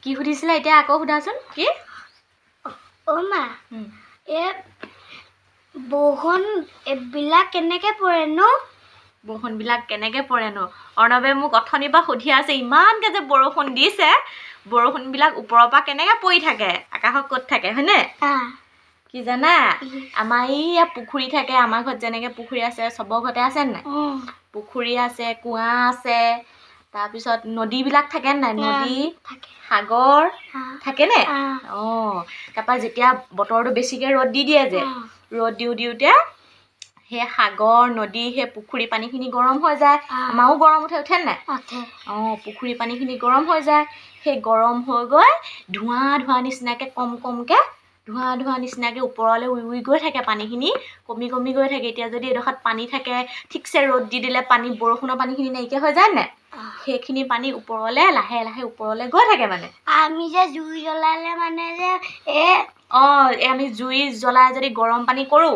কি সুধিছিলা এতিয়া আকৌ সোধাচোন কি মা বৰষুণ এইবিলাক কেনেকৈ পৰে ন বৰষুণবিলাক কেনেকৈ পৰে ন অৰ্ণৱে মোক অথনিৰ পৰা সুধি আছে ইমানকৈ যে বৰষুণ দিছে বৰষুণবিলাক ওপৰৰ পৰা কেনেকৈ পৰি থাকে আকাশত ক'ত থাকে হয়নে কি জানা আমাৰ এইয়া পুখুৰী থাকে আমাৰ ঘৰত যেনেকৈ পুখুৰী আছে চবৰ ঘৰতে আছে নাই পুখুৰী আছে কুঁৱা আছে তাৰপিছত নদীবিলাক থাকে নাই নদী সাগৰ থাকেনে তাৰপৰা যেতিয়া বতৰটো বেছিকৈ ৰ'দ দি দিয়ে যে ৰ'দ দিওঁতে সেই সাগৰ নদী সেই পুখুৰী পানীখিনি গৰম হৈ যায় আমাৰো গৰম উঠে নাই পুখুৰী পানীখিনি গৰম হৈ যায় সেই গৰম হৈ গৈ ধোঁৱা নিচিনাকৈ কমকৈ ধোঁৱা নিচিনাকৈ ওপৰলৈ উৰি গৈ থাকে পানীখিনি কমি গৈ থাকে এতিয়া যদি এডোখৰত পানী থাকে ঠিকছে ৰ'দ দি দিলে বৰষুণৰ পানীখিনি নাইকিয়া হৈ যায় নাই সেইখিনি পানী ওপৰলৈ লাহে লাহে ওপৰলৈ গৈ থাকে মানে আমি যে জুই জ্বলালে মানে যে আমি জুই জ্বলাই যদি গৰম পানী কৰোঁ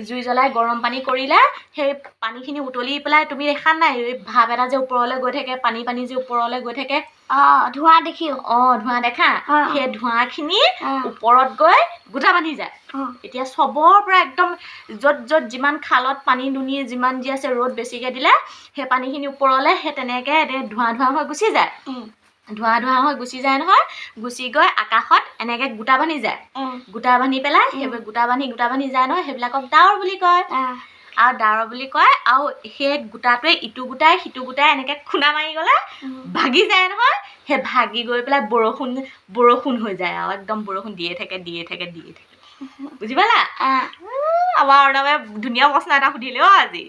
জুই জ্বলাই গৰম পানী কৰিলে সেই পানীখিনি উতলি পেলাই তুমি দেখা নাই ভাপ এটা যে ওপৰলৈ গৈ থাকে পানী যে ওপৰলৈ গৈ থাকে ধোঁৱা দেখিও ধোঁৱা দেখা সেই ধোঁৱাখিনি ওপৰত গৈ গোটা বান্ধি যায় এতিয়া চবৰ পৰা একদম য'ত যিমান খালত পানী দুনি যিমান যি আছে ৰ'দ বেছিকৈ দিলে সেই পানীখিনি ওপৰলৈ সেই তেনেকৈ ধোঁৱা হৈ গুচি যায় ধোঁৱা হৈ গুচি যায় নহয় গুচি গৈ আকাশত এনেকৈ গোটা বান্ধি যায় গোটা বান্ধি পেলাই সেইবোৰ গোটা বান্ধি যায় নহয় সেইবিলাকক ডাৱৰ বুলি কয় আৰু ডাৱৰ বুলি কয় আৰু সেই গোটাটোৱে ইটো গোটাই সিটো গোটাই এনেকৈ খুন্দা মাৰি গ'লে ভাগি যায় নহয় সেই ভাগি গৈ পেলাই বৰষুণ হৈ যায় আৰু একদম বৰষুণ দিয়ে থাকে বুজি পালা আমাৰ অৰ্ণৱে ধুনীয়া প্ৰশ্ন এটা সুধিলে আজি